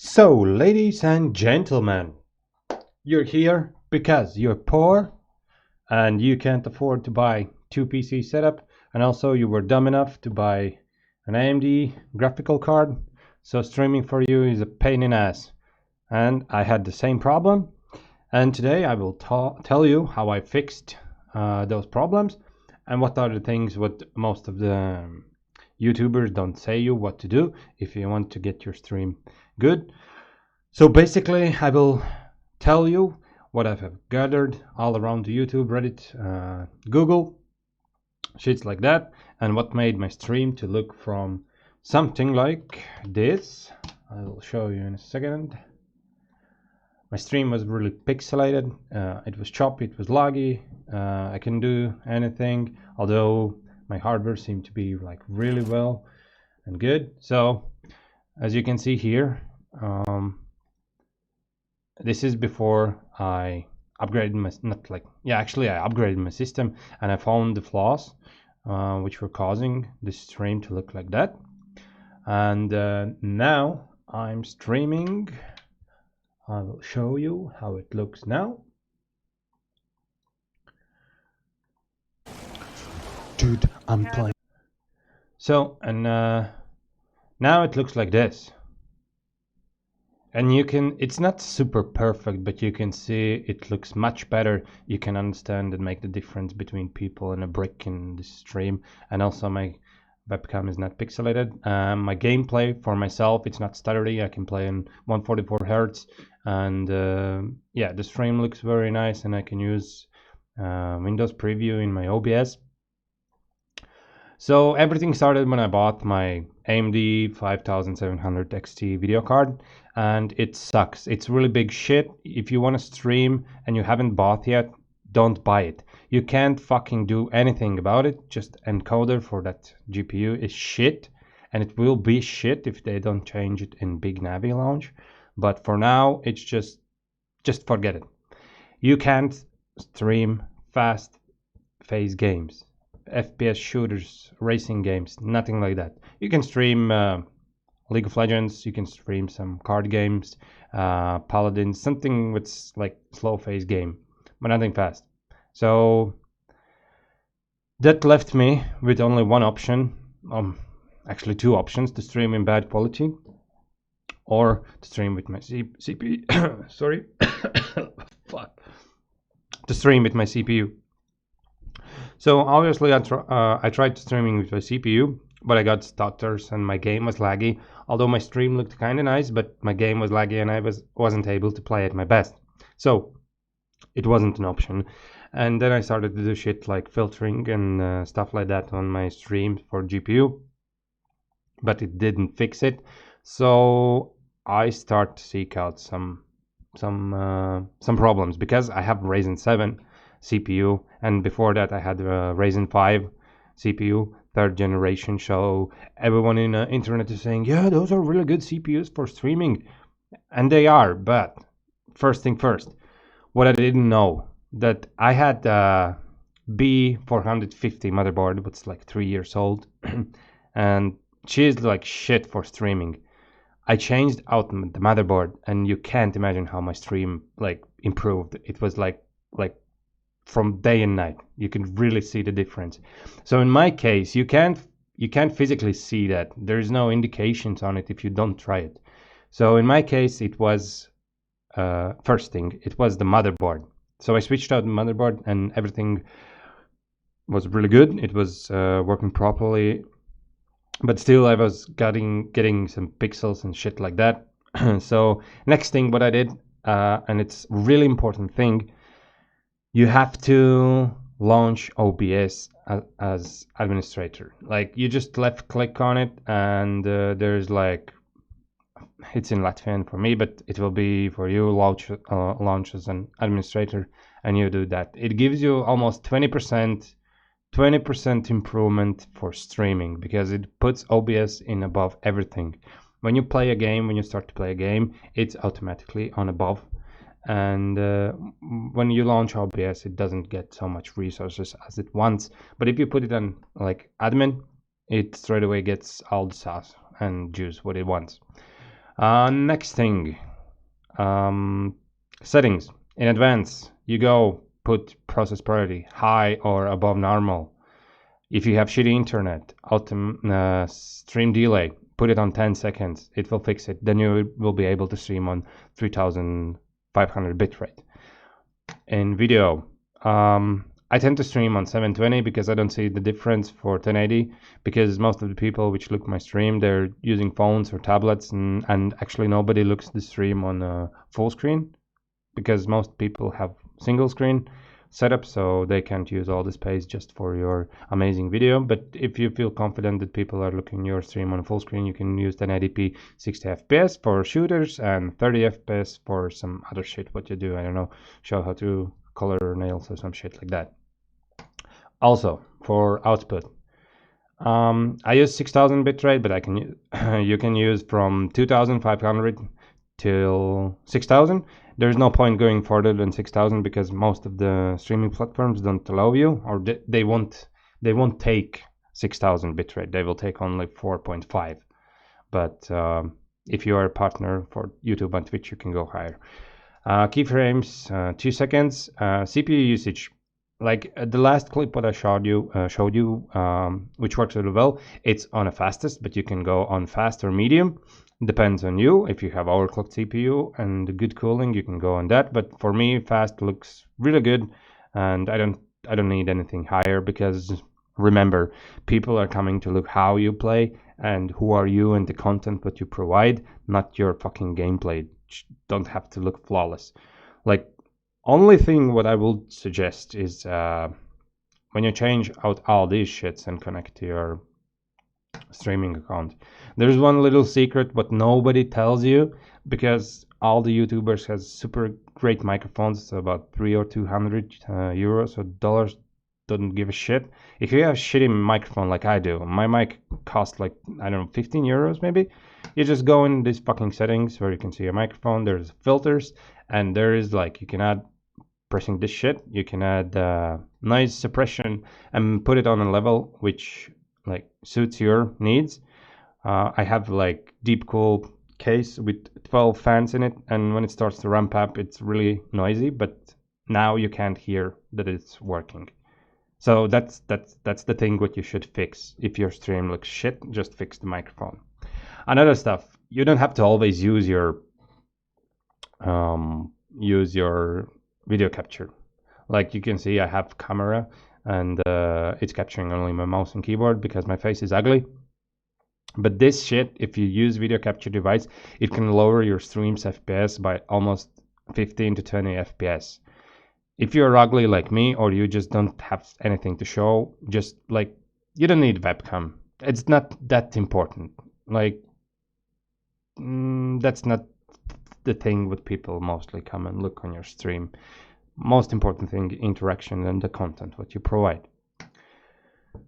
So, ladies and gentlemen, you're here because you're poor and you can't afford to buy two PC setup, and also you were dumb enough to buy an AMD graphical card, so streaming for you is a pain in ass. And I had the same problem, and today I will tell you how I fixed those problems and what are the things what most of the YouTubers don't say you what to do if you want to get your stream good. So basically, I will tell you what I have gathered all around the YouTube, Reddit, Google, shits like that, and what made my stream to look from something like this. I will show you in a second. My stream was really pixelated, it was choppy, it was laggy, I couldn't do anything, although my hardware seemed to be like really well and good. So as you can see here, this is before I upgraded my, I upgraded my system, and I found the flaws which were causing this stream to look like that. And now I'm streaming. I will show you how it looks now. Dude, I'm playing. So, and now it looks like this. And you can, it's not super perfect, but you can see it looks much better. You can understand and make the difference between people and a brick in the stream. And also my webcam is not pixelated. My gameplay for myself, it's not stuttery. I can play in 144 Hz. And yeah, the stream looks very nice, and I can use Windows Preview in my OBS. So everything started when I bought my AMD 5700 XT video card, and it sucks. It's really big shit. If you want to stream and you haven't bought yet, don't buy it. You can't fucking do anything about it. Just encoder for that GPU is shit, and it will be shit if they don't change it in Big Navi launch. But for now, it's just forget it. You can't stream fast phase games, FPS shooters, racing games, nothing like that. You can stream League of Legends, you can stream some card games, Paladins, something with like slow phase game, but nothing fast. So that left me with only one option, actually two options: to stream in bad quality or to stream with my CPU. Sorry, fuck. To stream with my CPU. So obviously I tried streaming with my CPU, but I got stutters and my game was laggy. Although my stream looked kind of nice, but my game was laggy and I wasn't able to play at my best. So it wasn't an option. And then I started to do shit like filtering and stuff like that on my stream for GPU, but it didn't fix it. So I start to seek out some problems, because I have Ryzen7 CPU, and before that I had a Ryzen 5 CPU, third generation. So everyone in the internet is saying, yeah, those are really good CPUs for streaming, and they are. But first thing first, what I didn't know, that I had a B450 motherboard, which is like 3 years old, and she's like shit for streaming. I changed out the motherboard, and you can't imagine how my stream like improved. It was like from day and night. You can really see the difference. So in my case, you can't physically see that. There is no indications on it if you don't try it. So in my case, it was first thing, it was the motherboard. So I switched out the motherboard, and everything was really good. It was working properly, but still I was getting some pixels and shit like that. So next thing what I did, and it's really important thing, you have to launch OBS as administrator. Like you just left click on it, and there's like, it's in Latvian for me, but it will be for you, launch as an administrator, and you do that. It gives you almost 20% improvement for streaming, because it puts OBS in above everything. When you play a game, when you start to play a game, it's automatically on above. And when you launch OBS, it doesn't get so much resources as it wants. But if you put it on like admin, it straight away gets all the sauce and juice what it wants. Next thing, settings. In advance, you go put process priority high or above normal. If you have shitty internet, stream delay, put it on 10 seconds. It will fix it. Then you will be able to stream on 3500 bitrate. In video, I tend to stream on 720 because I don't see the difference for 1080, because most of the people which look my stream, they're using phones or tablets, and actually nobody looks the stream on full screen, because most people have single screen setup, so they can't use all the space just for your amazing video. But if you feel confident that people are looking your stream on full screen, you can use 1080p 60 fps for shooters and 30 fps for some other shit what you do. I don't know, show how to color nails or some shit like that. Also for output, I use 6000 bitrate, but I can you can use from 2500 till 6000. There's no point going further than 6000 because most of the streaming platforms don't allow you, or they won't take 6000 bitrate. They will take only 4.5. But if you are a partner for YouTube and Twitch, you can go higher. Keyframes, 2 seconds. CPU usage, like the last clip what I showed you, which works really well. It's on a fastest, but you can go on fast or medium. Depends on you. If you have overclocked CPU and good cooling, you can go on that. But for me, fast looks really good, and I don't need anything higher, because remember, people are coming to look how you play and who are you and the content what you provide, not your fucking gameplay. Don't have to look flawless. Like, only thing what I will suggest is when you change out all these shits and connect to your streaming account, there's one little secret what nobody tells you, because all the YouTubers has super great microphones, so about 300 or 200 euros or dollars, don't give a shit. If you have a shitty microphone like I do, my mic costs like, I don't know, 15 euros maybe. You just go in these fucking settings where you can see your microphone, there's filters, and there is like, you can add, pressing this shit, you can add noise suppression and put it on a level which like suits your needs. I have like deep cool case with 12 fans in it, and when it starts to ramp up, it's really noisy, but now you can't hear that it's working. So that's the thing what you should fix. If your stream looks shit, just fix the microphone. Another stuff, you don't have to always use your video capture. Like you can see, I have camera, and it's capturing only my mouse and keyboard because my face is ugly. But this shit, if you use video capture device, it can lower your stream's FPS by almost 15 to 20 FPS. If you're ugly like me, or you just don't have anything to show, just like, you don't need webcam. It's not that important. Like, that's not the thing what people mostly come and look on your stream. Most important thing, interaction and the content what you provide.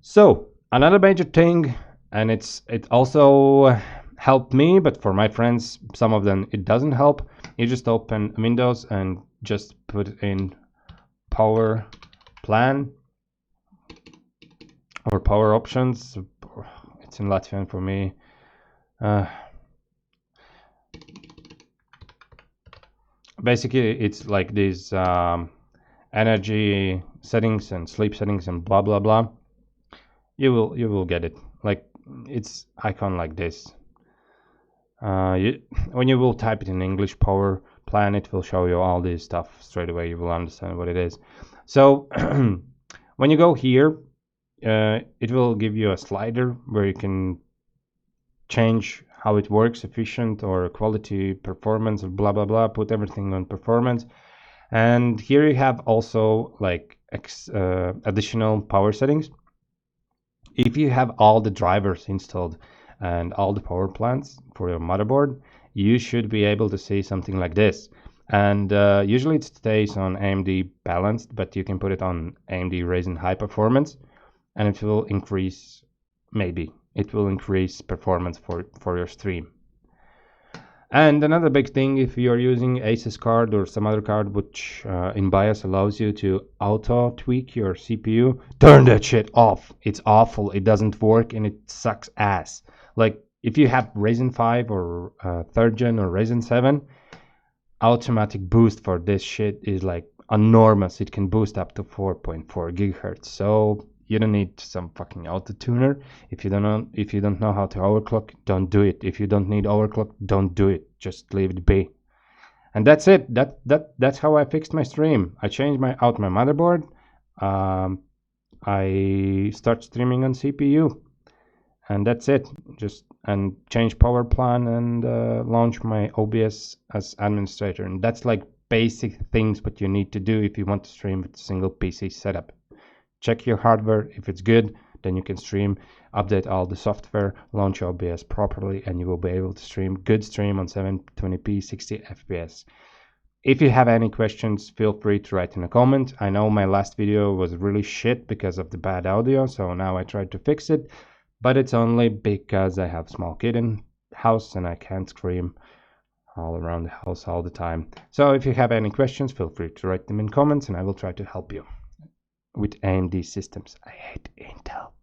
So another major thing, and it also helped me, but for my friends, some of them it doesn't help. You just open Windows and just put in power plan or power options. It's in Latvian for me. Basically, it's like these energy settings and sleep settings and blah blah blah. You will get it. Like, it's icon like this. When you will type it in English, power plan, it will show you all this stuff straight away. You will understand what it is. So when you go here, it will give you a slider where you can change how it works, efficient or quality, performance, or blah blah blah. Put everything on performance. And here you have also like additional power settings. If you have all the drivers installed and all the power plants for your motherboard, you should be able to see something like this. And usually it stays on AMD balanced, but you can put it on AMD Ryzen high performance, and it will increase, maybe it will increase performance for your stream. And another big thing, if you're using Asus card or some other card which in BIOS allows you to auto tweak your CPU, turn that shit off. It's awful. It doesn't work and it sucks ass. Like, If you have Ryzen 5 or 3rd gen or Ryzen 7, automatic boost for this shit is like enormous. It can boost up to 4.4 gigahertz. So you don't need some fucking auto tuner. If you don't know how to overclock, don't do it. If you don't need overclock, don't do it. Just leave it be. And that's it. That's how I fixed my stream. I changed my motherboard. I start streaming on CPU, and that's it. Just and change power plan and launch my OBS as administrator. And that's like basic things what you need to do if you want to stream with a single PC setup. Check your hardware. If it's good, then you can stream. Update all the software, launch OBS properly, and you will be able to stream good stream on 720p 60 fps. If you have any questions, feel free to write in a comment. I know my last video was really shit because of the bad audio, so now I tried to fix it, but it's only because I have a small kid in the house and I can't scream all around the house all the time. So if you have any questions, feel free to write them in comments and I will try to help you with AMD systems. I hate Intel.